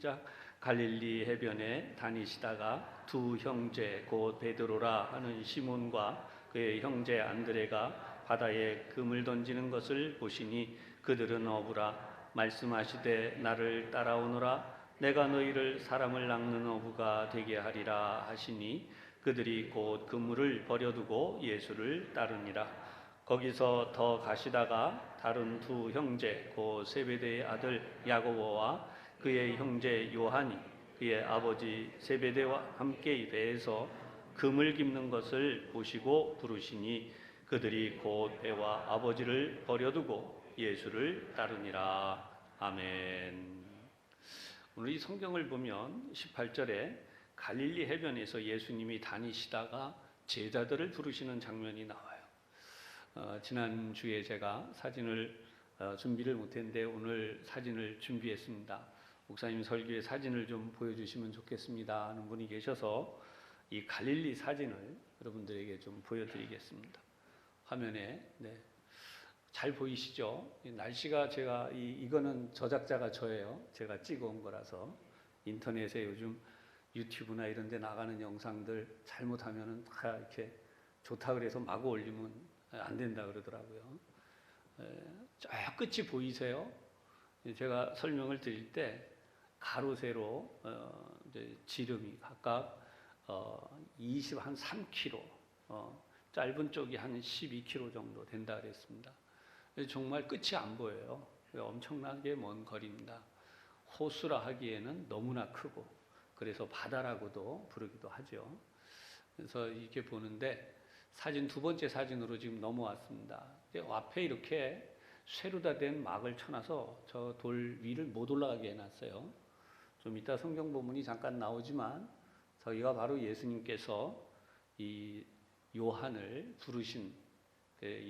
시작. 갈릴리 해변에 다니시다가 두 형제 곧 베드로라 하는 시몬과 그의 형제 안드레가 바다에 금을 던지는 것을 보시니 그들은 어부라. 말씀하시되 나를 따라오너라. 내가 너희를 사람을 낚는 어부가 되게 하리라 하시니 그들이 곧 그물을 버려두고 예수를 따르니라. 거기서 더 가시다가 다른 두 형제 곧 세베대의 아들 야고보와 그의 형제 요한이 그의 아버지 세베대와 함께 배에서 금을 깁는 것을 보시고 부르시니 그들이 곧 배와 아버지를 버려두고 예수를 따르니라. 아멘. 오늘 이 성경을 보면 18절에 갈릴리 해변에서 예수님이 다니시다가 제자들을 부르시는 장면이 나와요. 지난주에 제가 사진을 준비를 못했는데 오늘 사진을 준비했습니다. 목사님 설교에 사진을 좀 보여주시면 좋겠습니다 하는 분이 계셔서 이 갈릴리 사진을 여러분들에게 좀 보여드리겠습니다. 화면에 잘 보이시죠? 날씨가 제가 이거는 저작자가 저예요. 제가 찍어온 거라서 인터넷에 요즘 유튜브나 이런 데 나가는 영상들 잘못하면은 다 이렇게 좋다 그래서 마구 올리면 안 된다 그러더라고요. 저 끝이 보이세요? 제가 설명을 드릴 때 가로 세로 이제 지름이 각각 3km, 짧은 쪽이 한 12km 정도 된다 그랬습니다. 정말 끝이 안 보여요. 엄청나게 먼 거리입니다. 호수라 하기에는 너무나 크고 그래서 바다라고도 부르기도 하죠. 그래서 이렇게 보는데 사진 두 번째 사진으로 지금 넘어왔습니다. 앞에 이렇게 쇠로다 된 막을 쳐놔서 저 돌 위를 못 올라가게 해놨어요. 좀 이따 성경 본문이 잠깐 나오지만 저희가 바로 예수님께서 이 요한을 부르신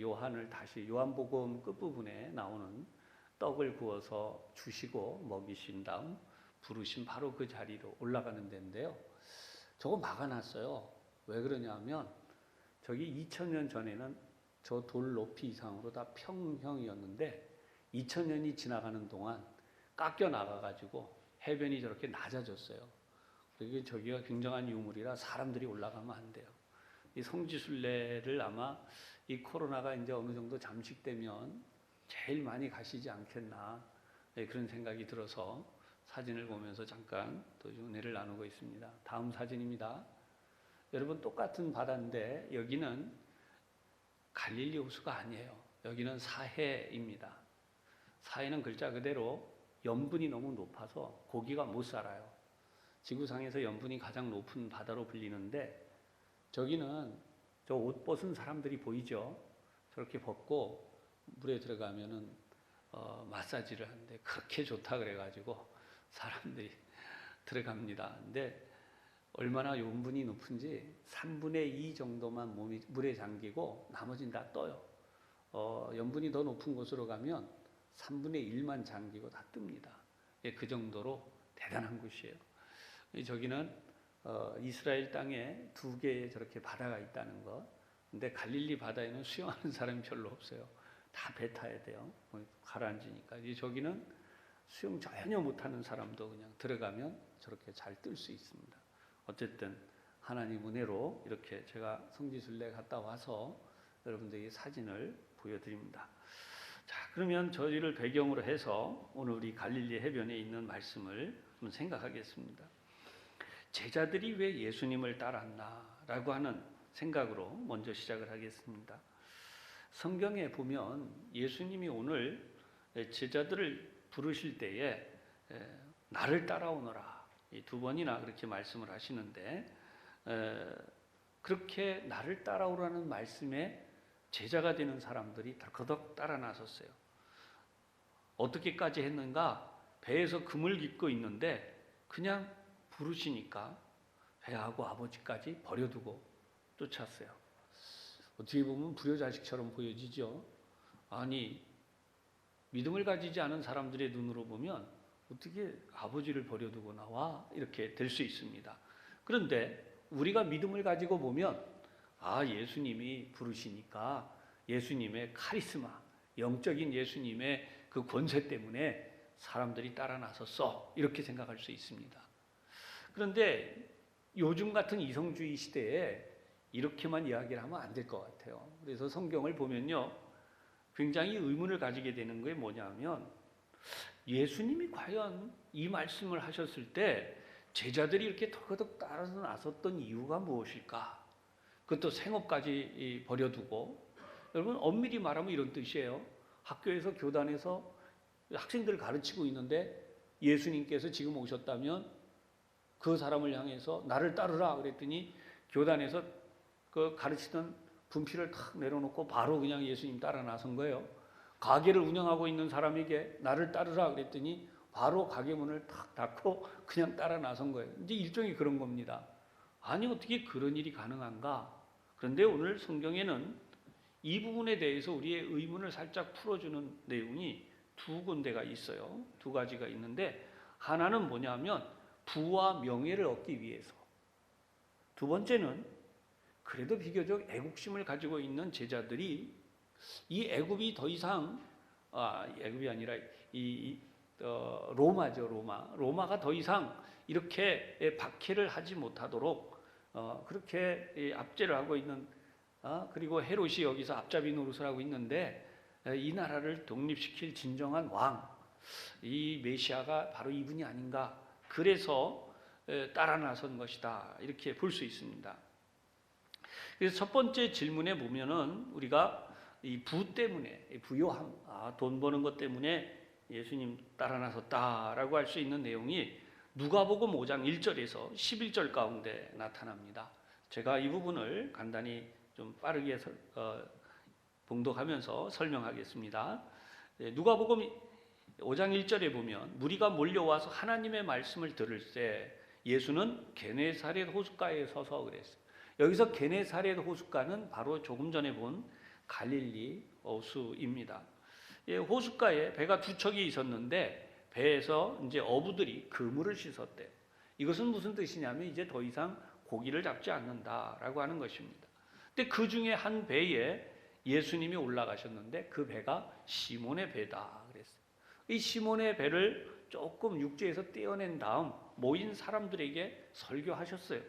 요한을 다시 요한복음 끝부분에 나오는 떡을 구워서 주시고 먹이신 다음 부르신 바로 그 자리로 올라가는 데인데요. 저거 막아놨어요. 왜 그러냐면 저기 2000년 전에는 저 돌 높이 이상으로 다 평형이었는데 2000년이 지나가는 동안 깎여 나가가지고 해변이 저렇게 낮아졌어요. 그게 저기가 굉장한 유물이라 사람들이 올라가면 안 돼요. 이 성지순례를 아마 이 코로나가 이제 어느 정도 잠식되면 제일 많이 가시지 않겠나 그런 생각이 들어서 사진을 보면서 잠깐 또 은혜를 나누고 있습니다. 다음 사진입니다. 여러분 똑같은 바다인데 여기는 갈릴리 호수가 아니에요. 여기는 사해입니다. 사해는 글자 그대로 염분이 너무 높아서 고기가 못 살아요. 지구상에서 염분이 가장 높은 바다로 불리는데 저기는 저 옷 벗은 사람들이 보이죠? 저렇게 벗고 물에 들어가면은 마사지를 하는데 그렇게 좋다 그래가지고 사람들이 들어갑니다. 근데 얼마나 염분이 높은지 3분의 2 정도만 몸이 물에 잠기고 나머지는 다 떠요. 염분이 더 높은 곳으로 가면 3분의 1만 잠기고 다 뜹니다. 그 정도로 대단한 곳이에요. 저기는 이스라엘 땅에 2개의 저렇게 바다가 있다는 것. 근데 갈릴리 바다에는 수영하는 사람이 별로 없어요. 다 배 타야 돼요. 가라앉으니까. 저기는 수영 전혀 못하는 사람도 그냥 들어가면 저렇게 잘 뜰 수 있습니다. 어쨌든 하나님 은혜로 이렇게 제가 성지순례 갔다 와서 여러분들에게 사진을 보여드립니다. 자, 그러면 저희를 배경으로 해서 오늘 우리 갈릴리 해변에 있는 말씀을 한번 생각하겠습니다. 제자들이 왜 예수님을 따랐나라고 하는 생각으로 먼저 시작을 하겠습니다. 성경에 보면 예수님이 오늘 제자들을 부르실 때에 나를 따라오너라 이 2번이나 그렇게 말씀을 하시는데 그렇게 나를 따라오라는 말씀에 제자가 되는 사람들이 덜커덕 따라 나섰어요. 어떻게까지 했는가? 배에서 금을 깃고 있는데 그냥 부르시니까 배하고 아버지까지 버려두고 쫓았어요. 어떻게 보면 불효자식처럼 보여지죠. 아니 믿음을 가지지 않은 사람들의 눈으로 보면 어떻게 아버지를 버려두고 나와? 이렇게 될 수 있습니다. 그런데 우리가 믿음을 가지고 보면 예수님이 부르시니까 예수님의 카리스마, 영적인 예수님의 그 권세 때문에 사람들이 따라 나섰어. 이렇게 생각할 수 있습니다. 그런데 요즘 같은 이성주의 시대에 이렇게만 이야기를 하면 안 될 것 같아요. 그래서 성경을 보면요, 굉장히 의문을 가지게 되는 게 뭐냐면, 예수님이 과연 이 말씀을 하셨을 때 제자들이 이렇게 덜커덕 따라서 나섰던 이유가 무엇일까? 그것도 생업까지 버려두고. 여러분, 엄밀히 말하면 이런 뜻이에요. 학교에서 교단에서 학생들을 가르치고 있는데 예수님께서 지금 오셨다면 그 사람을 향해서 나를 따르라 그랬더니 교단에서 그 가르치던 분필을 탁 내려놓고 바로 그냥 예수님 따라 나선 거예요. 가게를 운영하고 있는 사람에게 나를 따르라 그랬더니 바로 가게 문을 탁 닫고 그냥 따라 나선 거예요. 이제 일종의 그런 겁니다. 아니, 어떻게 그런 일이 가능한가? 그런데 오늘 성경에는 이 부분에 대해서 우리의 의문을 살짝 풀어주는 내용이 두 군데가 있어요. 두 가지가 있는데, 하나는 뭐냐면 부와 명예를 얻기 위해서, 두 번째는 그래도 비교적 애국심을 가지고 있는 제자들이 이 애굽이 더 이상 애굽이 아니라 로마죠. 로마가 더 이상 이렇게 박해를 하지 못하도록 그렇게 압제를 하고 있는, 그리고 헤롯이 여기서 앞잡이 노릇을 하고 있는데, 이 나라를 독립시킬 진정한 왕, 이 메시아가 바로 이분이 아닌가. 그래서 따라 나선 것이다. 이렇게 볼 수 있습니다. 그래서 첫 번째 질문에 보면은 우리가 이 부 때문에, 부요함, 돈 버는 것 때문에 예수님 따라 나섰다라고 할 수 있는 내용이 누가복음 5장 1절에서 11절 가운데 나타납니다. 제가 이 부분을 간단히 좀 빠르게 봉독하면서 설명하겠습니다. 누가복음 5장 1절에 보면 무리가 몰려와서 하나님의 말씀을 들을 때 예수는 게네사렛 호숫가에 서서 그랬어요. 여기서 게네사렛 호숫가는 바로 조금 전에 본 갈릴리 호수입니다. 호숫가에 배가 두 척이 있었는데 배에서 이제 어부들이 그물을 씻었대. 이것은 무슨 뜻이냐면 이제 더 이상 고기를 잡지 않는다라고 하는 것입니다. 근데 그 중에 한 배에 예수님이 올라가셨는데 그 배가 시몬의 배다 그랬어요. 이 시몬의 배를 조금 육지에서 떼어낸 다음 모인 사람들에게 설교하셨어요.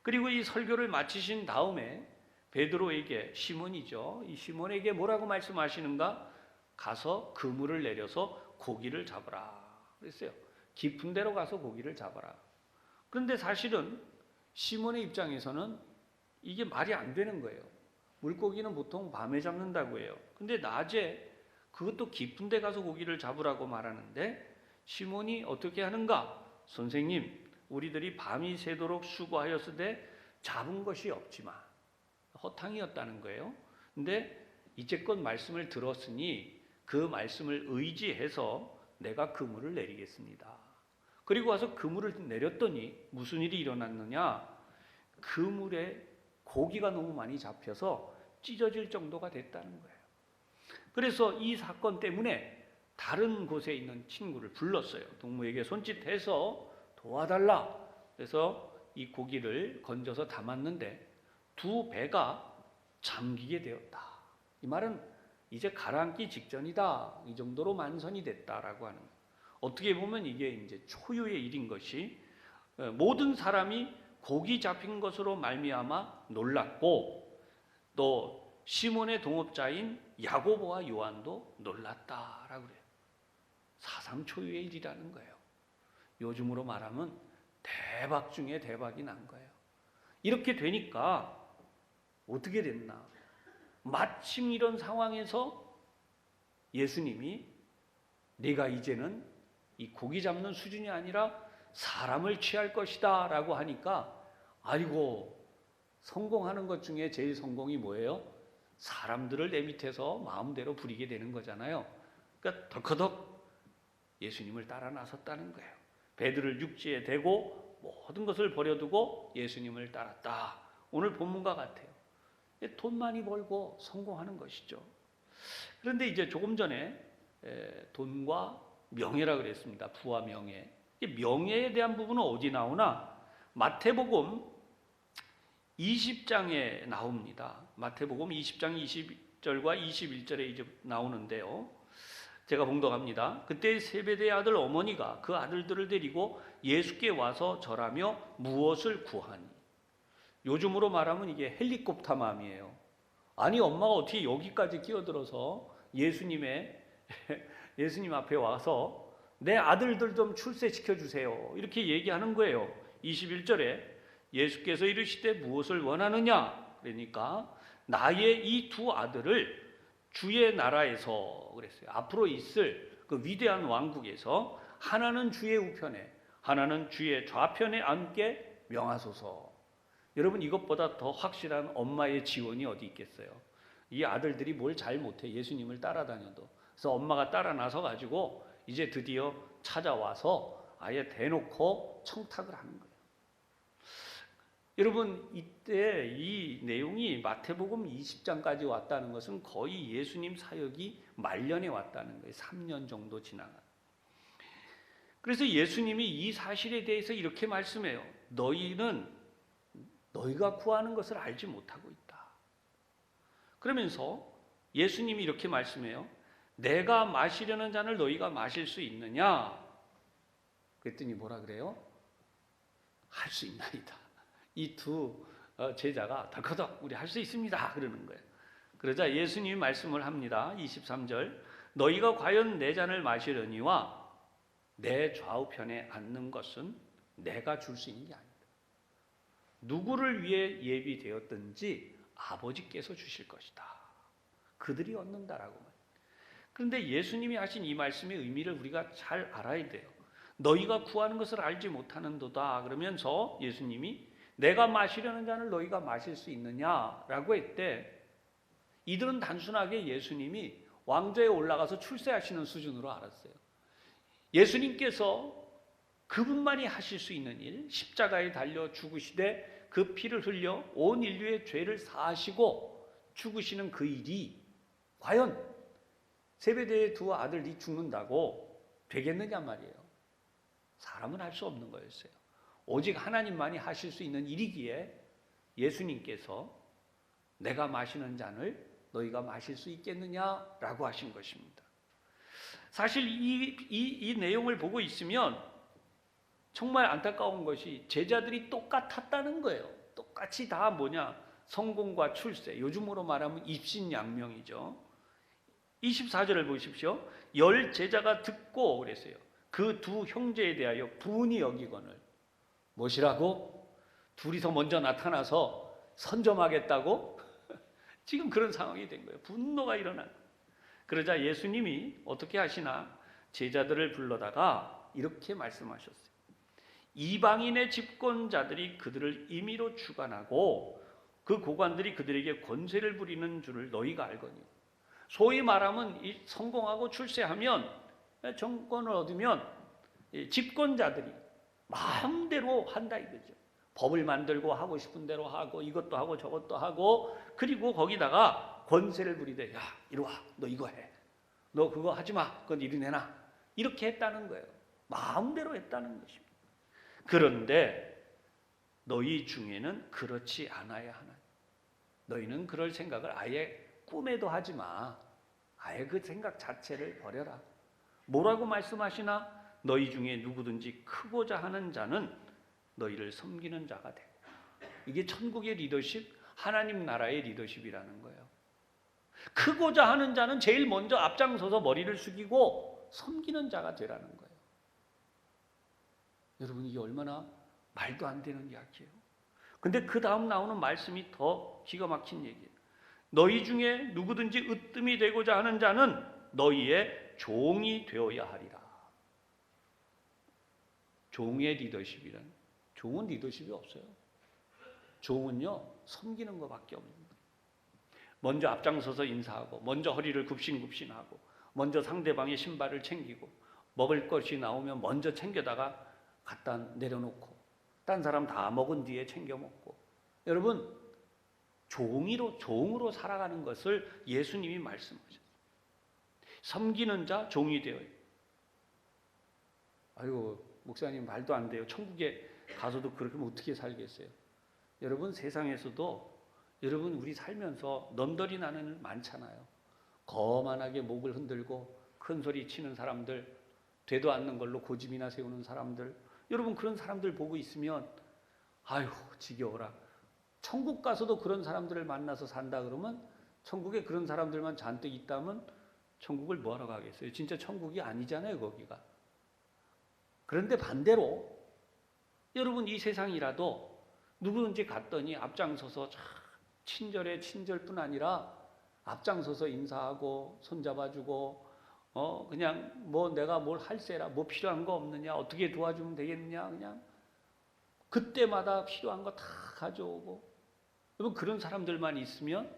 그리고 이 설교를 마치신 다음에 베드로에게, 시몬이죠, 이 시몬에게 뭐라고 말씀하시는가? 가서 그물을 내려서 고기를 잡으라 그랬어요. 깊은 데로 가서 고기를 잡아라. 그런데 사실은 시몬의 입장에서는 이게 말이 안 되는 거예요. 물고기는 보통 밤에 잡는다고 해요. 근데 낮에, 그것도 깊은 데 가서 고기를 잡으라고 말하는데 시몬이 어떻게 하는가? 선생님, 우리들이 밤이 새도록 수고하였으되 잡은 것이 없지만, 허탕이었다는 거예요. 근데 이제껏 말씀을 들었으니 그 말씀을 의지해서 내가 그물을 내리겠습니다. 그리고 와서 그물을 내렸더니 무슨 일이 일어났느냐? 그물에 고기가 너무 많이 잡혀서 찢어질 정도가 됐다는 거예요. 그래서 이 사건 때문에 다른 곳에 있는 친구를 불렀어요. 동무에게 손짓해서 도와달라. 그래서 이 고기를 건져서 담았는데 두 배가 잠기게 되었다. 이 말은 이제 가라앉기 직전이다. 이 정도로 만선이 됐다라고 하는 거예요. 어떻게 보면 이게 이제 초유의 일인 것이, 모든 사람이 고기 잡힌 것으로 말미암아 놀랐고, 또 시몬의 동업자인 야고보와 요한도 놀랐다라고 그래요. 사상 초유의 일이라는 거예요. 요즘으로 말하면 대박 중에 대박이 난 거예요. 이렇게 되니까 어떻게 됐나? 마침 이런 상황에서 예수님이 네가 이제는 이 고기 잡는 수준이 아니라 사람을 취할 것이다 라고 하니까, 아이고, 성공하는 것 중에 제일 성공이 뭐예요? 사람들을 내 밑에서 마음대로 부리게 되는 거잖아요. 그러니까 덜커덕 예수님을 따라 나섰다는 거예요. 배들을 육지에 대고 모든 것을 버려두고 예수님을 따랐다. 오늘 본문과 같아요. 돈 많이 벌고 성공하는 것이죠. 그런데 이제 조금 전에 돈과 명예라 그랬습니다. 부와 명예. 명예에 대한 부분은 어디 나오나? 마태복음 20장에 나옵니다. 마태복음 20장 20절과 21절에 이제 나오는데요. 제가 봉독합니다. 그때 세베대의 아들 어머니가 그 아들들을 데리고 예수께 와서 절하며 무엇을 구하니. 요즘으로 말하면 이게 헬리콥터 맘이에요. 아니 엄마가 어떻게 여기까지 끼어들어서 예수님 앞에 와서 내 아들들 좀 출세시켜 주세요. 이렇게 얘기하는 거예요. 21절에 예수께서 이르시되 무엇을 원하느냐? 그러니까 나의 이 두 아들을 주의 나라에서 그랬어요. 앞으로 있을 그 위대한 왕국에서 하나는 주의 우편에 하나는 주의 좌편에 앉게 명하소서. 여러분 이것보다 더 확실한 엄마의 지원이 어디 있겠어요? 이 아들들이 뭘 잘 못해 예수님을 따라다녀도. 그래서 엄마가 따라 나서 가지고 이제 드디어 찾아와서 아예 대놓고 청탁을 하는 거예요. 여러분 이때 이 내용이 마태복음 20장까지 왔다는 것은 거의 예수님 사역이 말년에 왔다는 거예요. 3년 정도 지나간. 그래서 예수님이 이 사실에 대해서 이렇게 말씀해요. 너희가 구하는 것을 알지 못하고 있다. 그러면서 예수님이 이렇게 말씀해요. 내가 마시려는 잔을 너희가 마실 수 있느냐? 그랬더니 뭐라 그래요? 할 수 있나이다. 이 두 제자가 덜커덕 우리 할 수 있습니다 그러는 거예요. 그러자 예수님이 말씀을 합니다. 23절 너희가 과연 내 잔을 마시려니와 내 좌우편에 앉는 것은 내가 줄 수 있는 게 아니다. 누구를 위해 예비되었든지 아버지께서 주실 것이다. 그들이 얻는다라고 말해요. 그런데 예수님이 하신 이 말씀의 의미를 우리가 잘 알아야 돼요. 너희가 구하는 것을 알지 못하는도다 그러면서 예수님이 내가 마시려는 잔을 너희가 마실 수 있느냐라고 했대. 이들은 단순하게 예수님이 왕좌에 올라가서 출세하시는 수준으로 알았어요. 예수님께서 그분만이 하실 수 있는 일, 십자가에 달려 죽으시되 그 피를 흘려 온 인류의 죄를 사하시고 죽으시는 그 일이 과연 세베대의 두 아들이 죽는다고 되겠느냐 말이에요. 사람은 할 수 없는 거였어요. 오직 하나님만이 하실 수 있는 일이기에 예수님께서 내가 마시는 잔을 너희가 마실 수 있겠느냐라고 하신 것입니다. 사실 이 내용을 보고 있으면 정말 안타까운 것이 제자들이 똑같았다는 거예요. 똑같이 다 성공과 출세, 요즘으로 말하면 입신양명이죠. 24절을 보십시오. 10 제자가 듣고 그랬어요. 그 두 형제에 대하여 분이 여기거늘. 무엇이라고? 둘이서 먼저 나타나서 선점하겠다고? 지금 그런 상황이 된 거예요. 분노가 일어난 거예요. 그러자 예수님이 어떻게 하시나? 제자들을 불러다가 이렇게 말씀하셨어요. 이방인의 집권자들이 그들을 임의로 주관하고 그 고관들이 그들에게 권세를 부리는 줄을 너희가 알거니. 소위 말하면 성공하고 출세하면 정권을 얻으면 집권자들이 마음대로 한다 이거죠. 법을 만들고 하고 싶은 대로 하고 이것도 하고 저것도 하고 그리고 거기다가 권세를 부리되 야 이리 와 너 이거 해 너 그거 하지 마 그건 이리 내놔 이렇게 했다는 거예요. 마음대로 했다는 것입니다. 그런데 너희 중에는 그렇지 않아야 하나. 너희는 그럴 생각을 아예 꿈에도 하지 마. 아예 그 생각 자체를 버려라. 뭐라고 말씀하시나? 너희 중에 누구든지 크고자 하는 자는 너희를 섬기는 자가 되고. 이게 천국의 리더십, 하나님 나라의 리더십이라는 거예요. 크고자 하는 자는 제일 먼저 앞장서서 머리를 숙이고 섬기는 자가 되라는 거예요. 여러분 이게 얼마나 말도 안 되는 이야기예요. 근데 그 다음 나오는 말씀이 더 기가 막힌 얘기예요. 너희 중에 누구든지 으뜸이 되고자 하는 자는 너희의 종이 되어야 하리라. 종의 리더십이란, 종은 리더십이 없어요. 종은요 섬기는 것밖에 없습니다. 먼저 앞장서서 인사하고 먼저 허리를 굽신굽신하고 먼저 상대방의 신발을 챙기고 먹을 것이 나오면 먼저 챙겨다가 갖다 내려놓고 딴 사람 다 먹은 뒤에 챙겨 먹고. 여러분 종으로 살아가는 것을 예수님이 말씀하셨어요. 섬기는 자 종이 되어요. 아이고 목사님 말도 안 돼요. 천국에 가서도 그렇게 하면 어떻게 살겠어요? 여러분 세상에서도 여러분 우리 살면서 넘덜이 나는 일 많잖아요. 거만하게 목을 흔들고 큰 소리 치는 사람들, 되도 않는 걸로 고집이나 세우는 사람들, 여러분 그런 사람들 보고 있으면 아유 지겨워라. 천국 가서도 그런 사람들을 만나서 산다 그러면, 천국에 그런 사람들만 잔뜩 있다면 천국을 뭐하러 가겠어요? 진짜 천국이 아니잖아요 거기가. 그런데 반대로 여러분 이 세상이라도 누구든지 갔더니 앞장서서 친절해, 친절뿐 아니라 앞장서서 인사하고 손잡아주고 그냥 뭐 내가 뭘 할세라, 뭐 필요한 거 없느냐, 어떻게 도와주면 되겠느냐, 그냥 그때마다 필요한 거 다 가져오고. 여러분 그런 사람들만 있으면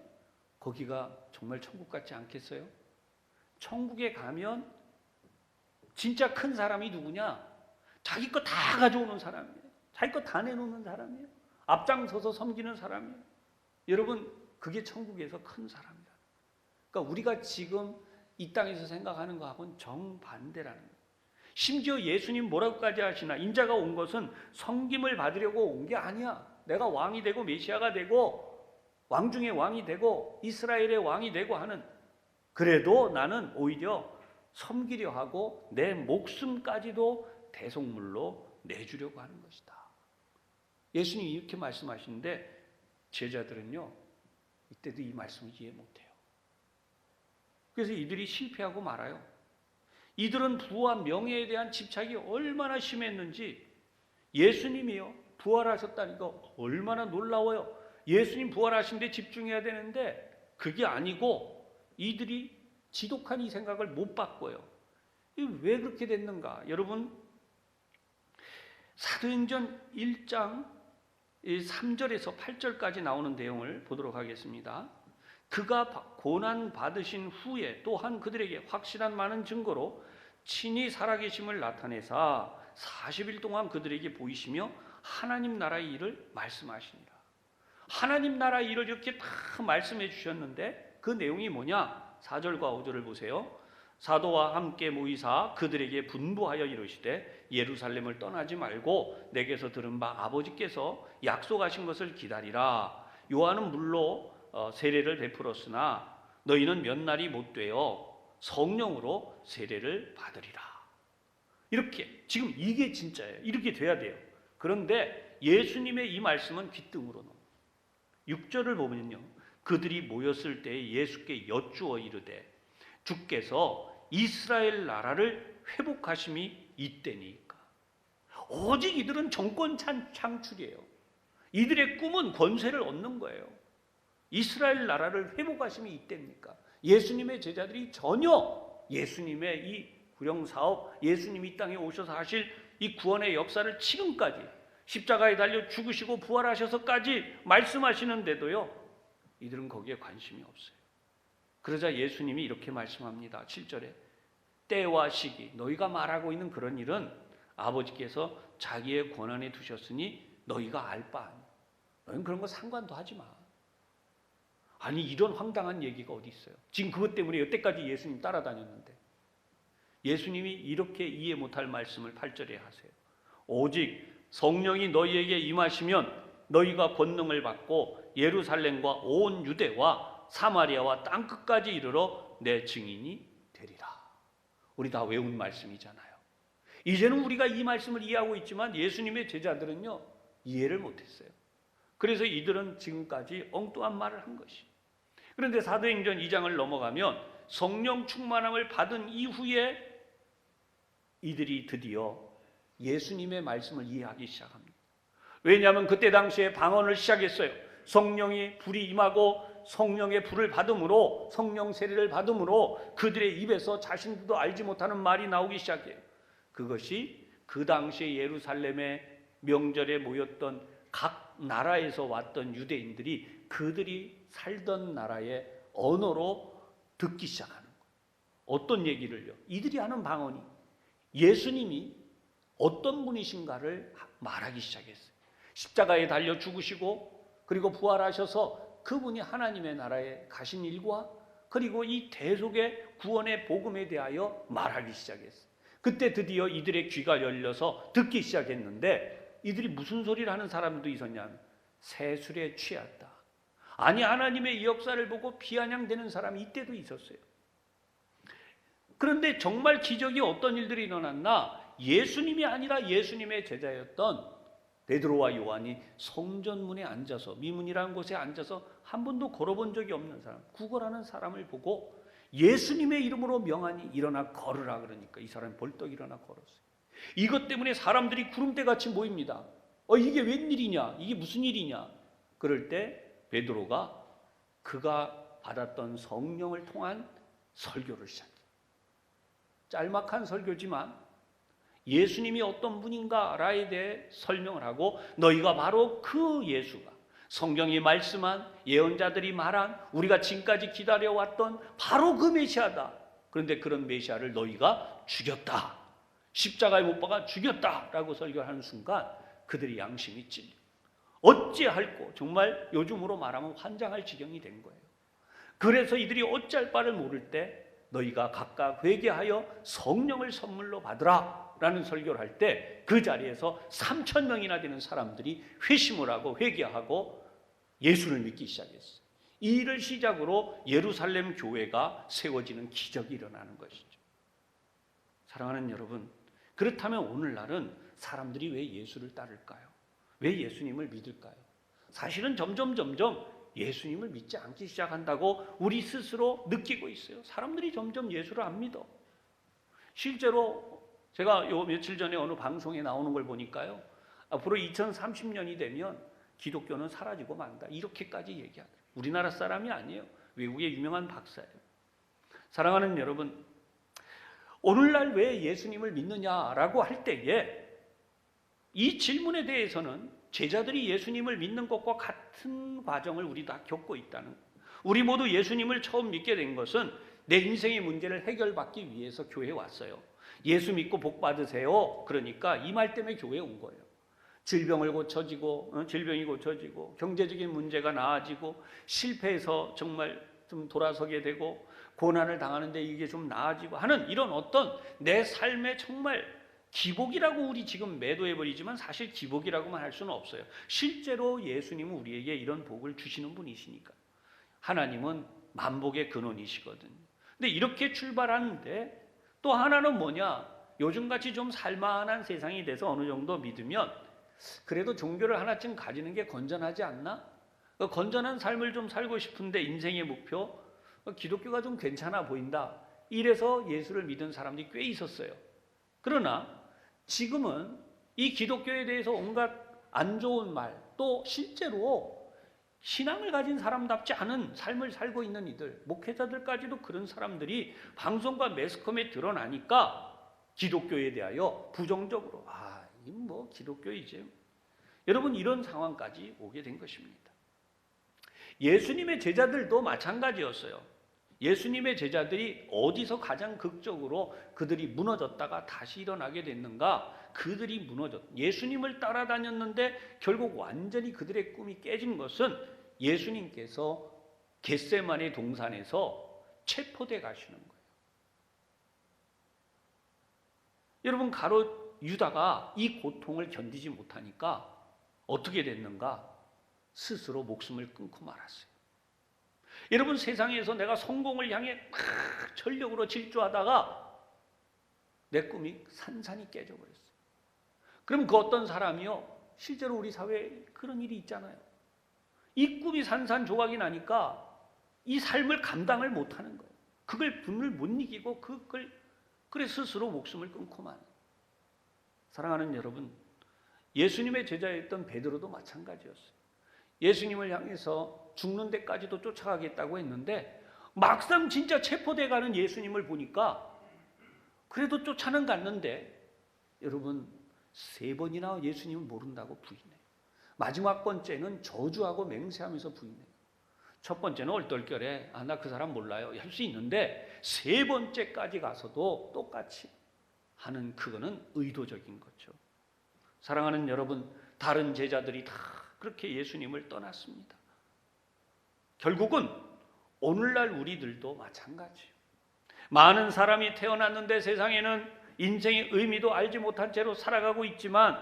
거기가 정말 천국 같지 않겠어요? 천국에 가면 진짜 큰 사람이 누구냐? 자기 거 다 가져오는 사람이에요. 자기 거 다 내놓는 사람이에요. 앞장서서 섬기는 사람이에요. 여러분 그게 천국에서 큰 사람이다. 그러니까 우리가 지금 이 땅에서 생각하는 거하고는 정반대라는 거예요. 심지어 예수님 뭐라고까지 하시나? 인자가 온 것은 섬김을 받으려고 온 게 아니야. 내가 왕이 되고 메시아가 되고 왕 중에 왕이 되고 이스라엘의 왕이 되고 하는, 그래도 나는 오히려 섬기려 하고 내 목숨까지도 대속물로 내주려고 하는 것이다. 예수님이 이렇게 말씀하시는데 제자들은요 이때도 이 말씀을 이해 못해요. 그래서 이들이 실패하고 말아요. 이들은 부와 명예에 대한 집착이 얼마나 심했는지, 예수님이요 부활하셨다니까 얼마나 놀라워요. 예수님 부활하신 데 집중해야 되는데 그게 아니고 이들이 지독한 이 생각을 못 바꿔요. 왜 그렇게 됐는가? 여러분 사도행전 1장 3절에서 8절까지 나오는 내용을 보도록 하겠습니다. 그가 고난 받으신 후에 또한 그들에게 확실한 많은 증거로 친히 살아계심을 나타내사 40일 동안 그들에게 보이시며 하나님 나라의 일을 말씀하시니라. 하나님 나라의 일을 이렇게 다 말씀해 주셨는데 그 내용이 뭐냐? 4절과 5절을 보세요. 사도와 함께 모이사 그들에게 분부하여 이르시되 예루살렘을 떠나지 말고 내게서 들은 바 아버지께서 약속하신 것을 기다리라. 요한은 물로 세례를 베풀었으나 너희는 몇 날이 못 되어 성령으로 세례를 받으리라. 이렇게 지금 이게 진짜예요. 이렇게 돼야 돼요. 그런데 예수님의 이 말씀은 귓등으로 넘어요. 6절을 보면요, 그들이 모였을 때 예수께 여쭈어 이르되 주께서 이스라엘 나라를 회복하심이 이때니까. 오직 이들은 정권 창출이에요. 이들의 꿈은 권세를 얻는 거예요. 이스라엘 나라를 회복하심이 이때입니까? 예수님의 제자들이 전혀 예수님의 이 구령사업, 예수님이 이 땅에 오셔서 하실 이 구원의 역사를 지금까지 십자가에 달려 죽으시고 부활하셔서까지 말씀하시는데도요 이들은 거기에 관심이 없어요. 그러자 예수님이 이렇게 말씀합니다. 7절에 때와 시기, 너희가 말하고 있는 그런 일은 아버지께서 자기의 권한에 두셨으니 너희가 알 바 아니야. 너희는 그런 거 상관도 하지 마. 아니 이런 황당한 얘기가 어디 있어요? 지금 그것 때문에 여태까지 예수님 따라다녔는데. 예수님이 이렇게 이해 못할 말씀을 8절에 하세요. 오직 성령이 너희에게 임하시면 너희가 권능을 받고 예루살렘과 온 유대와 사마리아와 땅끝까지 이르러 내 증인이 되리라. 우리 다 외운 말씀이잖아요. 이제는 우리가 이 말씀을 이해하고 있지만 예수님의 제자들은요 이해를 못했어요. 그래서 이들은 지금까지 엉뚱한 말을 한 것이. 그런데 사도행전 2장을 넘어가면 성령 충만함을 받은 이후에 이들이 드디어 예수님의 말씀을 이해하기 시작합니다. 왜냐하면 그때 당시에 방언을 시작했어요. 성령이 불이 임하고 성령의 불을 받음으로, 성령 세례를 받음으로 그들의 입에서 자신들도 알지 못하는 말이 나오기 시작해요. 그것이 그 당시에 예루살렘의 명절에 모였던 각 나라에서 왔던 유대인들이 그들이 살던 나라의 언어로 듣기 시작하는 거예요. 어떤 얘기를요? 이들이 하는 방언이 예수님이 어떤 분이신가를 말하기 시작했어요. 십자가에 달려 죽으시고 그리고 부활하셔서 그분이 하나님의 나라에 가신 일과 그리고 이 대속의 구원의 복음에 대하여 말하기 시작했어요. 그때 드디어 이들의 귀가 열려서 듣기 시작했는데 이들이 무슨 소리를 하는 사람도 있었냐면 세술에 취했다. 아니 하나님의 이 역사를 보고 비아냥대는 사람이 이때도 있었어요. 그런데 정말 기적이 어떤 일들이 일어났나? 예수님이 아니라 예수님의 제자였던 베드로와 요한이 성전문에 앉아서, 미문이라는 곳에 앉아서 한 번도 걸어본 적이 없는 사람, 구걸하는 사람을 보고 예수님의 이름으로 명하니 일어나 걸으라 그러니까 이 사람이 벌떡 일어나 걸었어요. 이것 때문에 사람들이 구름대같이 모입니다. 이게 웬일이냐? 이게 무슨 일이냐? 그럴 때 베드로가 그가 받았던 성령을 통한 설교를 시작해요. 짤막한 설교지만 예수님이 어떤 분인가에 대해 설명을 하고, 너희가 바로 그 예수가, 성경이 말씀한, 예언자들이 말한, 우리가 지금까지 기다려왔던 바로 그 메시아다. 그런데 그런 메시아를 너희가 죽였다, 십자가에 못 박아 죽였다라고 설교하는 순간 그들이 양심이 찔려 어찌할꼬, 정말 요즘으로 말하면 환장할 지경이 된 거예요. 그래서 이들이 어찌할 바를 모를 때 너희가 각각 회개하여 성령을 선물로 받으라 라는 설교를 할 때 그 자리에서 3,000명이나 되는 사람들이 회심을 하고 회개하고 예수를 믿기 시작했어요. 이 일을 시작으로 예루살렘 교회가 세워지는 기적이 일어나는 것이죠. 사랑하는 여러분, 그렇다면 오늘날은 사람들이 왜 예수를 따를까요? 왜 예수님을 믿을까요? 사실은 점점 예수님을 믿지 않기 시작한다고 우리 스스로 느끼고 있어요. 사람들이 점점 예수를 안 믿어. 실제로 제가 요 며칠 전에 어느 방송에 나오는 걸 보니까요, 앞으로 2030년이 되면 기독교는 사라지고 만다, 이렇게까지 얘기하더라고요. 우리나라 사람이 아니에요. 외국의 유명한 박사예요. 사랑하는 여러분, 오늘날 왜 예수님을 믿느냐라고 할 때에 이 질문에 대해서는 제자들이 예수님을 믿는 것과 같은 과정을 우리 다 겪고 있다는 거예요. 우리 모두 예수님을 처음 믿게 된 것은 내 인생의 문제를 해결받기 위해서 교회에 왔어요. 예수 믿고 복 받으세요. 그러니까 이 말 때문에 교회에 온 거예요. 질병이 고쳐지고 경제적인 문제가 나아지고 실패해서 정말 좀 돌아서게 되고 고난을 당하는데 이게 좀 나아지고 하는 이런 어떤 내 삶의 정말 기복이라고 우리 지금 매도해버리지만 사실 기복이라고만 할 수는 없어요. 실제로 예수님은 우리에게 이런 복을 주시는 분이시니까. 하나님은 만복의 근원이시거든요. 근데 이렇게 출발하는데 또 하나는 뭐냐? 요즘같이 좀 살만한 세상이 돼서 어느 정도 믿으면 그래도 종교를 하나쯤 가지는 게 건전하지 않나? 건전한 삶을 좀 살고 싶은데 인생의 목표, 기독교가 좀 괜찮아 보인다. 이래서 예수를 믿은 사람들이 꽤 있었어요. 그러나 지금은 이 기독교에 대해서 온갖 안 좋은 말, 또 실제로 신앙을 가진 사람답지 않은 삶을 살고 있는 이들, 목회자들까지도 그런 사람들이 방송과 매스컴에 드러나니까 기독교에 대하여 부정적으로 이 뭐 기독교이지. 여러분, 이런 상황까지 오게 된 것입니다. 예수님의 제자들도 마찬가지였어요. 예수님의 제자들이 어디서 가장 극적으로 그들이 무너졌다가 다시 일어나게 됐는가? 그들이 예수님을 따라다녔는데 결국 완전히 그들의 꿈이 깨진 것은 예수님께서 겟세마네 동산에서 체포돼 가시는 거예요. 여러분, 가롯 유다가 이 고통을 견디지 못하니까 어떻게 됐는가? 스스로 목숨을 끊고 말았어요. 여러분, 세상에서 내가 성공을 향해 막 전력으로 질주하다가 내 꿈이 산산이 깨져버렸어요. 그럼 그 어떤 사람이요, 실제로 우리 사회에 그런 일이 있잖아요. 이 꿈이 산산조각이 나니까 이 삶을 감당을 못하는 거예요. 그걸 분을 못 이기고 그래 스스로 목숨을 끊고 만. 사랑하는 여러분, 예수님의 제자였던 베드로도 마찬가지였어요. 예수님을 향해서 죽는 데까지도 쫓아가겠다고 했는데 막상 진짜 체포돼 가는 예수님을 보니까 그래도 쫓아는 갔는데, 여러분, 3번이나 예수님을 모른다고 부인해요. 마지막 번째는 저주하고 맹세하면서 부인해요. 첫 번째는 얼떨결에 나 그 사람 몰라요 할 수 있는데 3번째까지 가서도 똑같이 하는, 그거는 의도적인 거죠. 사랑하는 여러분, 다른 제자들이 다 그렇게 예수님을 떠났습니다. 결국은 오늘날 우리들도 마찬가지예요. 많은 사람이 태어났는데 세상에는 인생의 의미도 알지 못한 채로 살아가고 있지만,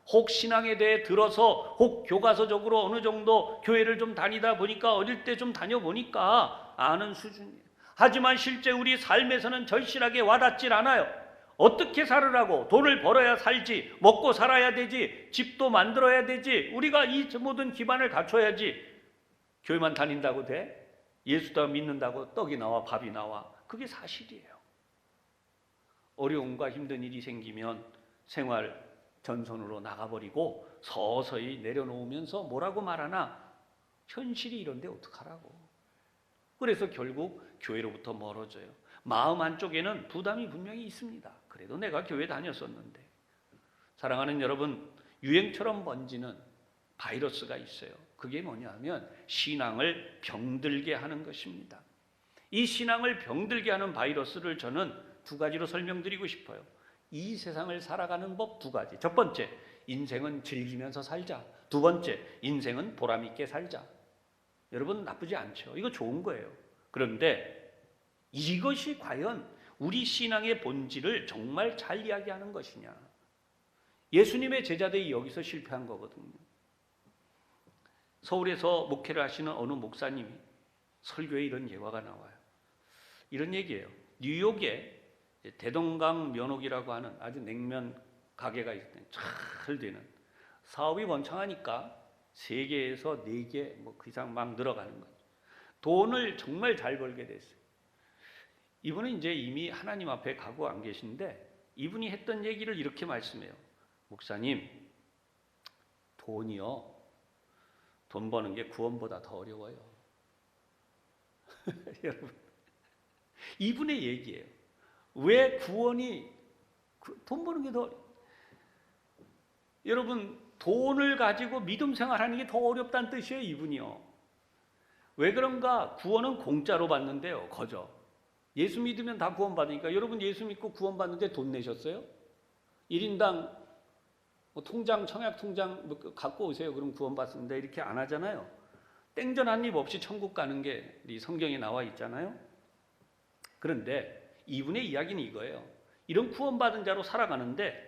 혹 신앙에 대해 들어서 혹 교과서적으로 어느 정도 교회를 좀 다니다 보니까, 어릴 때 좀 다녀보니까 아는 수준이에요. 하지만 실제 우리 삶에서는 절실하게 와닿질 않아요. 어떻게 살으라고? 돈을 벌어야 살지, 먹고 살아야 되지, 집도 만들어야 되지, 우리가 이 모든 기반을 갖춰야지. 교회만 다닌다고 돼? 예수도 믿는다고 떡이 나와 밥이 나와? 그게 사실이에요. 어려움과 힘든 일이 생기면 생활 전선으로 나가버리고 서서히 내려놓으면서 뭐라고 말하나? 현실이 이런데 어떡하라고. 그래서 결국 교회로부터 멀어져요. 마음 한쪽에는 부담이 분명히 있습니다. 그래도 내가 교회 다녔었는데. 사랑하는 여러분, 유행처럼 번지는 바이러스가 있어요. 그게 뭐냐면 신앙을 병들게 하는 것입니다. 이 신앙을 병들게 하는 바이러스를 저는 두 가지로 설명드리고 싶어요. 이 세상을 살아가는 법 두 가지. 첫 번째, 인생은 즐기면서 살자. 두 번째, 인생은 보람있게 살자. 여러분, 나쁘지 않죠? 이거 좋은 거예요. 그런데 이것이 과연 우리 신앙의 본질을 정말 잘 이야기하는 것이냐? 예수님의 제자들이 여기서 실패한 거거든요. 서울에서 목회를 하시는 어느 목사님이 설교에 이런 예화가 나와요. 이런 얘기예요. 뉴욕에 대동강 면옥이라고 하는 아주 냉면 가게가 있어요. 잘 되는 사업이 번창하니까 3개에서 4개 뭐 그 이상 막 늘어가는 거죠. 돈을 정말 잘 벌게 됐어요. 이분은 이제 이미 하나님 앞에 가고 안 계신데 이분이 했던 얘기를 이렇게 말씀해요. 목사님, 돈이요, 돈 버는 게 구원보다 더 어려워요. 여러분, 이분의 얘기예요. 왜 구원이, 돈 버는 게 더, 여러분, 돈을 가지고 믿음 생활하는 게 더 어렵다는 뜻이에요, 이분이요. 왜 그런가? 구원은 공짜로 받는데요, 거저. 예수 믿으면 다 구원받으니까. 여러분, 예수 믿고 구원받는데 돈 내셨어요? 1인당 뭐 통장, 청약 통장 뭐 갖고 오세요. 그럼 구원받습니다. 이렇게 안 하잖아요. 땡전 한 입 없이 천국 가는 게 성경에 나와 있잖아요. 그런데 이분의 이야기는 이거예요. 이런 구원받은 자로 살아가는데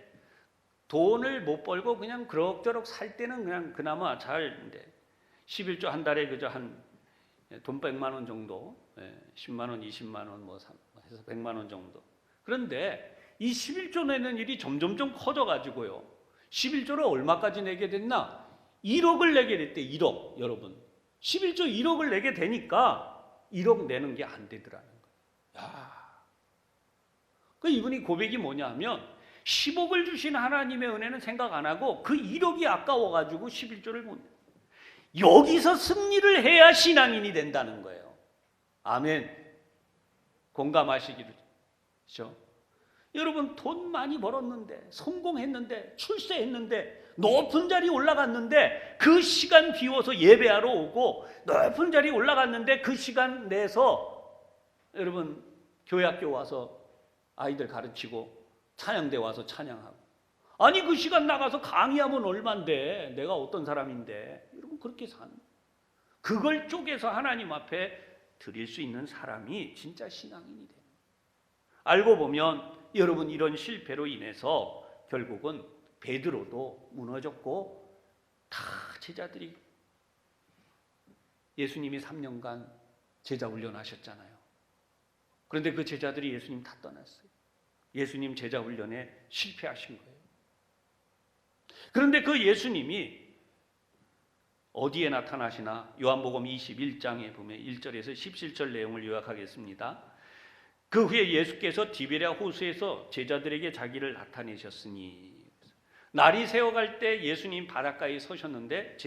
돈을 못 벌고 그냥 그럭저럭 살 때는 그냥 그나마 잘, 11조 한 달에 그저 한 돈 100만 원 정도, 10만 원, 20만 원 뭐 해서 100만 원 정도. 그런데 이 11조 내는 일이 점점점 커져가지고요. 11조를 얼마까지 내게 됐나? 1억을 내게 됐대. 1억. 여러분, 11조 1억을 내게 되니까 1억 내는 게 안 되더라는 거예요. 야, 그 이분이 고백이 뭐냐 하면 10억을 주신 하나님의 은혜는 생각 안 하고 그 1억이 아까워가지고 11조를 못 내. 여기서 승리를 해야 신앙인이 된다는 거예요. 아멘. 공감하시기를. 그렇죠? 여러분, 돈 많이 벌었는데, 성공했는데, 출세했는데, 높은 자리 올라갔는데 그 시간 비워서 예배하러 오고, 높은 자리 올라갔는데 그 시간 내서 여러분 교회 학교 와서 아이들 가르치고 찬양대 와서 찬양하고, 아니 그 시간 나가서 강의하면 얼만데, 내가 어떤 사람인데. 여러분, 그렇게 사는, 그걸 쪼개서 하나님 앞에 드릴 수 있는 사람이 진짜 신앙인이 돼요. 알고 보면 여러분, 이런 실패로 인해서 결국은 베드로도 무너졌고 다 제자들이, 예수님이 3년간 제자 훈련하셨잖아요. 그런데 그 제자들이 예수님 다 떠났어요. 예수님 제자 훈련에 실패하신 거예요. 그런데 그 예수님이 어디에 나타나시나? 요한복음 21장에 보면 1절에서 17절 내용을 요약하겠습니다. 그 후에 예수께서 디베랴 호수에서 제자들에게 자기를 나타내셨으니, 날이 새어갈 때 예수님 바닷가에 서셨는데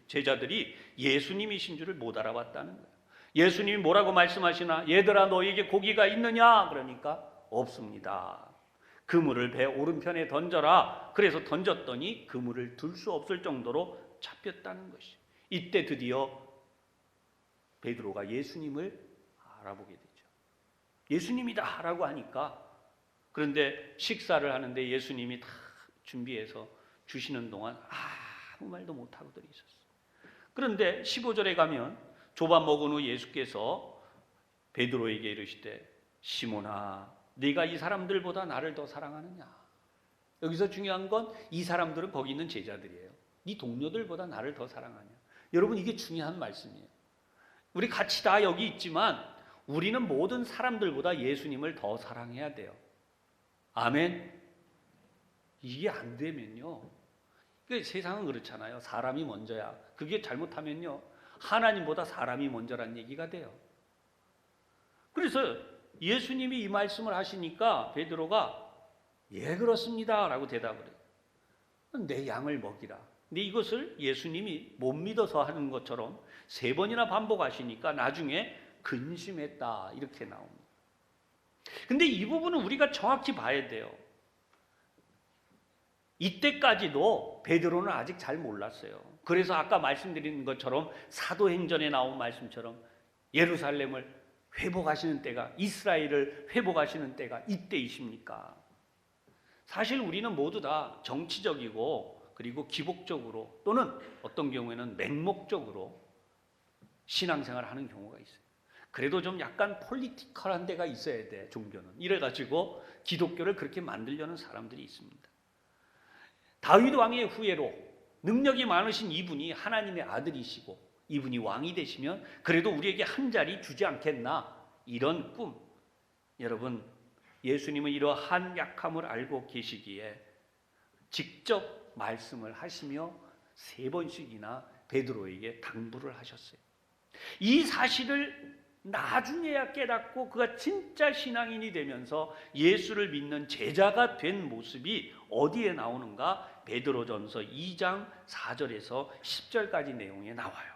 제자들이 예수님이신 줄을 못 알아봤다는 거예요. 예수님이 뭐라고 말씀하시나? 얘들아, 너에게 고기가 있느냐? 그러니까 없습니다. 그물을 배 오른편에 던져라. 그래서 던졌더니 그물을 들 수 없을 정도로 잡혔다는 것이. 이때 드디어 베드로가 예수님을 알아보게 되죠. 예수님이다 라고 하니까. 그런데 식사를 하는데 예수님이 다 준비해서 주시는 동안 아무 말도 못하고들 있었어요. 그런데 15절에 가면 조밥 먹은 후 예수께서 베드로에게 이르시되, 시몬아, 네가 이 사람들보다 나를 더 사랑하느냐? 여기서 중요한 건 이 사람들은 거기 있는 제자들이에요. 네 동료들보다 나를 더 사랑하냐? 여러분, 이게 중요한 말씀이에요. 우리 같이 다 여기 있지만 우리는 모든 사람들보다 예수님을 더 사랑해야 돼요. 아멘. 이게 안 되면요, 세상은 그렇잖아요. 사람이 먼저야. 그게 잘못하면요, 하나님보다 사람이 먼저란 얘기가 돼요. 그래서 예수님이 이 말씀을 하시니까 베드로가 예 그렇습니다 라고 대답을 해요. 내 양을 먹이라. 근데 이것을 예수님이 못 믿어서 하는 것처럼 3번이나 반복하시니까 나중에 근심했다 이렇게 나옵니다. 근데 이 부분은 우리가 정확히 봐야 돼요. 이때까지도 베드로는 아직 잘 몰랐어요. 그래서 아까 말씀드린 것처럼 사도행전에 나온 말씀처럼 예루살렘을 회복하시는 때가, 이스라엘을 회복하시는 때가 이때이십니까? 사실 우리는 모두 다 정치적이고 그리고 기복적으로 또는 어떤 경우에는 맹목적으로 신앙생활을 하는 경우가 있어요. 그래도 좀 약간 폴리티컬한 데가 있어야 돼, 종교는. 이래가지고 기독교를 그렇게 만들려는 사람들이 있습니다. 다윗 왕의 후예로 능력이 많으신 이분이 하나님의 아들이시고 이분이 왕이 되시면 그래도 우리에게 한 자리 주지 않겠나, 이런 꿈. 여러분, 예수님은 이러한 약함을 알고 계시기에 직접 말씀을 하시며 3번씩이나 베드로에게 당부를 하셨어요. 이 사실을 나중에야 깨닫고 그가 진짜 신앙인이 되면서 예수를 믿는 제자가 된 모습이 어디에 나오는가? 베드로전서 2장 4절에서 10절까지 내용에 나와요.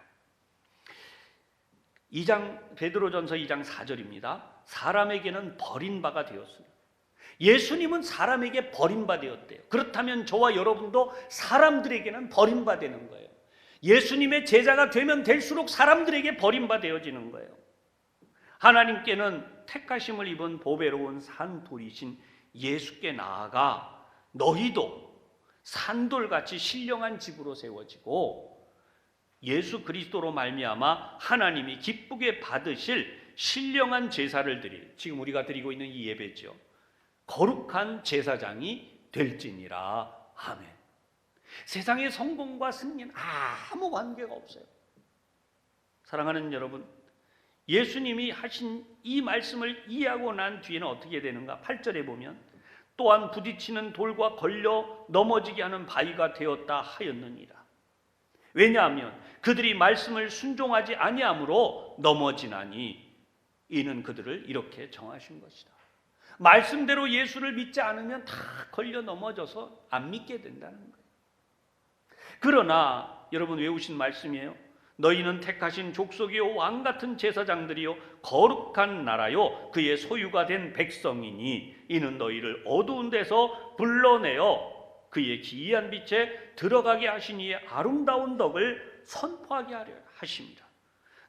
베드로전서 2장 4절입니다. 사람에게는 버림바가 되었으나. 예수님은 사람에게 버림바 되었대요. 그렇다면 저와 여러분도 사람들에게는 버림바 되는 거예요. 예수님의 제자가 되면 될수록 사람들에게 버림바 되어지는 거예요. 하나님께는 택하심을 입은 보배로운 산돌이신 예수께 나아가 너희도 산돌같이 신령한 집으로 세워지고 예수 그리스도로 말미암아 하나님이 기쁘게 받으실 신령한 제사를 드릴, 지금 우리가 드리고 있는 이 예배죠, 거룩한 제사장이 될지니라. 아멘. 세상의 성공과 승리는 아무 관계가 없어요. 사랑하는 여러분, 예수님이 하신 이 말씀을 이해하고 난 뒤에는 어떻게 되는가? 8절에 보면 또한 부딪히는 돌과 걸려 넘어지게 하는 바위가 되었다 하였느니라. 왜냐하면 그들이 말씀을 순종하지 아니함으로 넘어지나니 이는 그들을 이렇게 정하신 것이다. 말씀대로 예수를 믿지 않으면 다 걸려 넘어져서 안 믿게 된다는 거예요. 그러나 여러분 외우신 말씀이에요. 너희는 택하신 족속이요 왕같은 제사장들이요 거룩한 나라요 그의 소유가 된 백성이니 이는 너희를 어두운 데서 불러내어 그의 기이한 빛에 들어가게 하신 이의 아름다운 덕을 선포하게 하려 하십니다.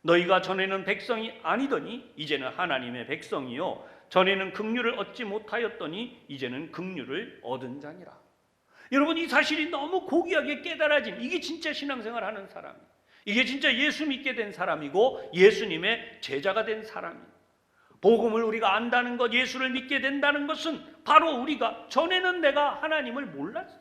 너희가 전에는 백성이 아니더니 이제는 하나님의 백성이요 전에는 긍휼을 얻지 못하였더니 이제는 긍휼을 얻은 자니라. 여러분, 이 사실이 너무 고귀하게 깨달아진, 이게 진짜 신앙생활 하는 사람이에요. 이게 진짜 예수 믿게 된 사람이고 예수님의 제자가 된 사람이에요. 복음을 우리가 안다는 것, 예수를 믿게 된다는 것은 바로 우리가 전에는 내가 하나님을 몰랐어요.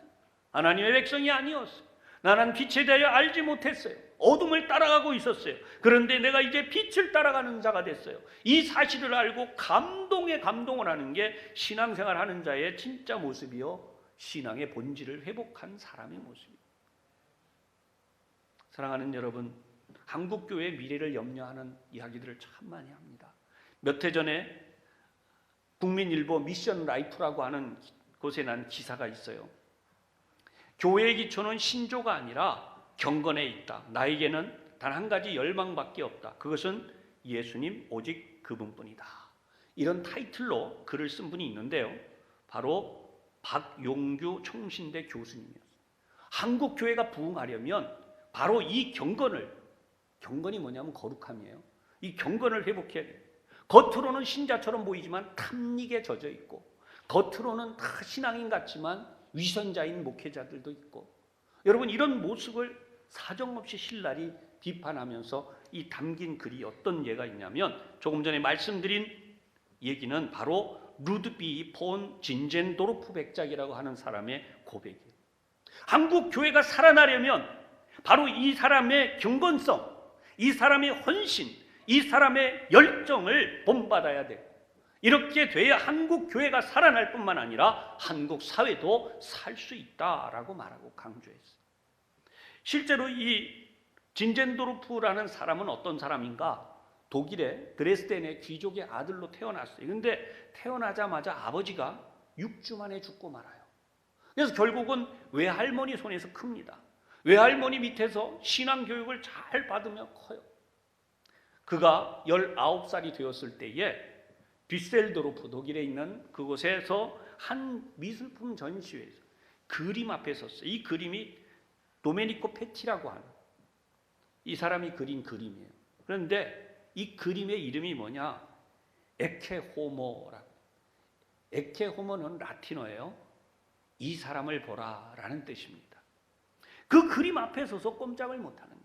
하나님의 백성이 아니었어요. 나는 빛에 대하여 알지 못했어요. 어둠을 따라가고 있었어요. 그런데 내가 이제 빛을 따라가는 자가 됐어요. 이 사실을 알고 감동에 감동을 하는 게 신앙생활 하는 자의 진짜 모습이요, 신앙의 본질을 회복한 사람의 모습이에요. 사랑하는 여러분, 한국교회의 미래를 염려하는 이야기들을 참 많이 합니다. 몇 해 전에 국민일보 미션 라이프라고 하는 곳에 난 기사가 있어요. 교회의 기초는 신조가 아니라 경건에 있다. 나에게는 단 한 가지 열망밖에 없다. 그것은 예수님 오직 그분뿐이다. 이런 타이틀로 글을 쓴 분이 있는데요. 바로 박용규 총신대 교수님이었어요. 한국 교회가 부흥하려면 바로 이 경건이 뭐냐면 거룩함이에요. 이 경건을 회복해야 돼요. 겉으로는 신자처럼 보이지만 탐닉에 젖어 있고, 겉으로는 다 신앙인 같지만 위선자인 목회자들도 있고, 여러분 이런 모습을 사정없이 신랄히 비판하면서 이 담긴 글이 어떤 예가 있냐면, 조금 전에 말씀드린 얘기는 바로 루드비 폰 진젠도르프 백작이라고 하는 사람의 고백이에요. 한국 교회가 살아나려면 바로 이 사람의 경건성, 이 사람의 헌신, 이 사람의 열정을 본받아야 되고, 이렇게 돼야 한국 교회가 살아날 뿐만 아니라 한국 사회도 살 수 있다라고 말하고 강조했어요. 실제로 이 진젠도르프라는 사람은 어떤 사람인가? 독일의 드레스덴의 귀족의 아들로 태어났어요. 그런데 태어나자마자 아버지가 6주 만에 죽고 말아요. 그래서 결국은 외할머니 손에서 큽니다. 외할머니 밑에서 신앙교육을 잘 받으며 커요. 그가 19살이 되었을 때에 듀셀도르프, 독일에 있는 그곳에서 한 미술품 전시회에서 그림 앞에 섰어요. 이 그림이 도메니코 페티라고 하는 이 사람이 그린 그림이에요. 그런데 이 그림의 이름이 뭐냐? 에케호모라고. 에케호모는 라틴어예요. 이 사람을 보라라는 뜻입니다. 그 그림 앞에 서서 꼼짝을 못하는 거예요.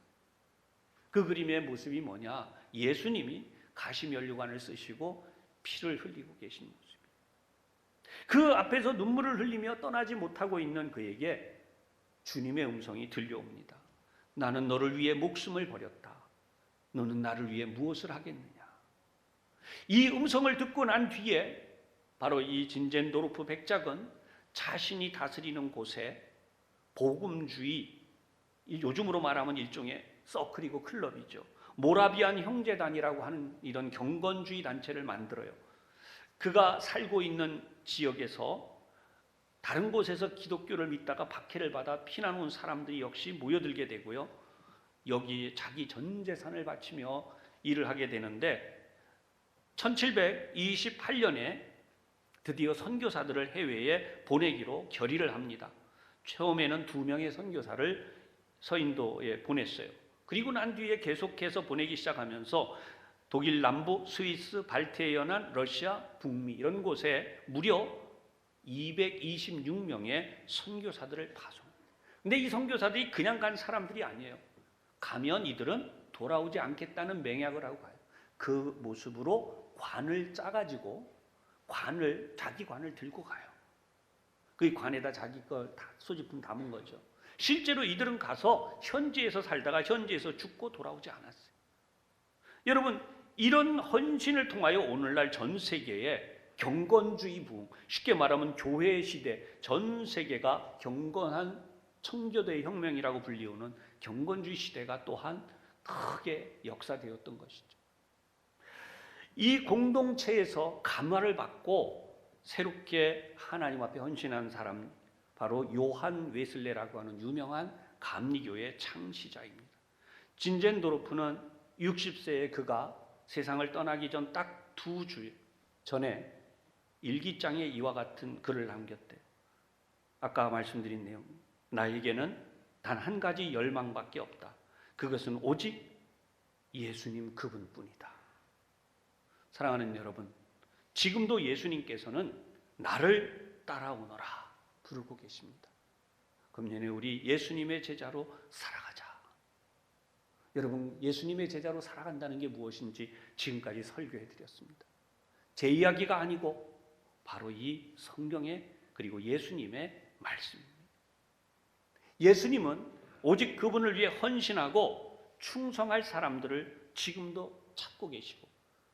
그 그림의 모습이 뭐냐? 예수님이 가시면류관을 쓰시고 피를 흘리고 계신 모습이에요. 그 앞에서 눈물을 흘리며 떠나지 못하고 있는 그에게 주님의 음성이 들려옵니다. 나는 너를 위해 목숨을 버렸다. 너는 나를 위해 무엇을 하겠느냐? 이 음성을 듣고 난 뒤에 바로 이 진젠도르프 백작은 자신이 다스리는 곳에 복음주의, 요즘으로 말하면 일종의 서클이고 클럽이죠. 모라비안 형제단이라고 하는 이런 경건주의 단체를 만들어요. 그가 살고 있는 지역에서 다른 곳에서 기독교를 믿다가 박해를 받아 피난 온 사람들이 역시 모여들게 되고요. 여기 자기 전 재산을 바치며 일을 하게 되는데 1728년에 드디어 선교사들을 해외에 보내기로 결의를 합니다. 처음에는 2명의 선교사를 서인도에 보냈어요. 그리고 난 뒤에 계속해서 보내기 시작하면서 독일 남부, 스위스, 발트해 연안, 러시아, 북미 이런 곳에 무려 226명의 선교사들을 파송합니다. 근데 이 선교사들이 그냥 간 사람들이 아니에요. 가면 이들은 돌아오지 않겠다는 맹약을 하고 가요. 그 모습으로 관을 짜가지고 자기 관을 들고 가요. 그 관에다 자기 거 소지품 담은 거죠. 실제로 이들은 가서 현지에서 살다가 현지에서 죽고 돌아오지 않았어요. 여러분, 이런 헌신을 통하여 오늘날 전 세계에 경건주의 부흥, 쉽게 말하면 교회 시대, 전 세계가 경건한 청교도의 혁명이라고 불리우는 경건주의 시대가 또한 크게 역사되었던 것이죠. 이 공동체에서 감화를 받고 새롭게 하나님 앞에 헌신한 사람, 바로 요한 웨슬레라고 하는 유명한 감리교의 창시자입니다. 진젠도르프는 60세에 그가 세상을 떠나기 전 딱 2주 전에 일기장에 이와 같은 글을 남겼대요. 아까 말씀드린 내용, 나에게는 단 한 가지 열망밖에 없다. 그것은 오직 예수님 그분뿐이다. 사랑하는 여러분, 지금도 예수님께서는 나를 따라오너라 부르고 계십니다. 금년에 우리 예수님의 제자로 살아가자. 여러분, 예수님의 제자로 살아간다는 게 무엇인지 지금까지 설교해 드렸습니다. 제 이야기가 아니고 바로 이 성경의 그리고 예수님의 말씀입니다. 예수님은 오직 그분을 위해 헌신하고 충성할 사람들을 지금도 찾고 계시고,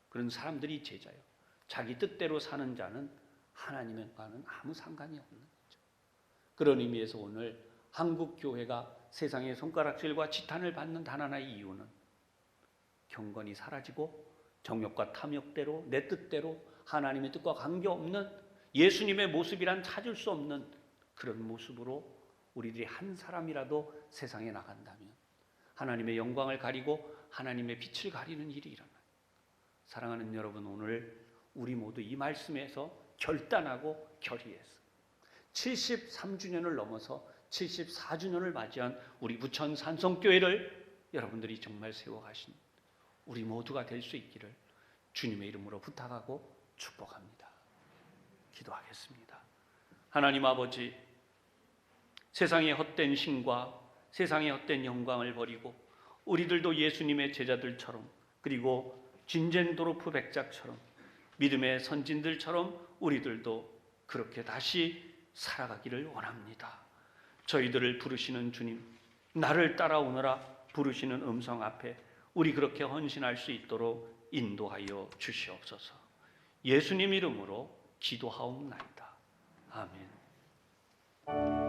그런 사람들이 제자예요. 자기 뜻대로 사는 자는 하나님과는 아무 상관이 없는 거죠. 그런 의미에서 오늘 한국 교회가 세상의 손가락질과 지탄을 받는 단 하나의 이유는 경건이 사라지고 정욕과 탐욕대로 내 뜻대로 하나님의 뜻과 관계없는 예수님의 모습이란 찾을 수 없는 그런 모습으로 우리들이 한 사람이라도 세상에 나간다면 하나님의 영광을 가리고 하나님의 빛을 가리는 일이 일어나요. 사랑하는 여러분, 오늘 우리 모두 이 말씀에서 결단하고 결의해서 73주년을 넘어서 74주년을 맞이한 우리 부천 산성교회를 여러분들이 정말 세워가신 우리 모두가 될 수 있기를 주님의 이름으로 부탁하고 축복합니다. 기도하겠습니다. 하나님 아버지, 세상의 헛된 신과 세상의 헛된 영광을 버리고 우리들도 예수님의 제자들처럼, 그리고 진젠도르프 백작처럼, 믿음의 선진들처럼 우리들도 그렇게 다시 살아가기를 원합니다. 저희들을 부르시는 주님, 나를 따라오너라 부르시는 음성 앞에 우리 그렇게 헌신할 수 있도록 인도하여 주시옵소서. 예수님 이름으로 기도하옵나이다. 아멘.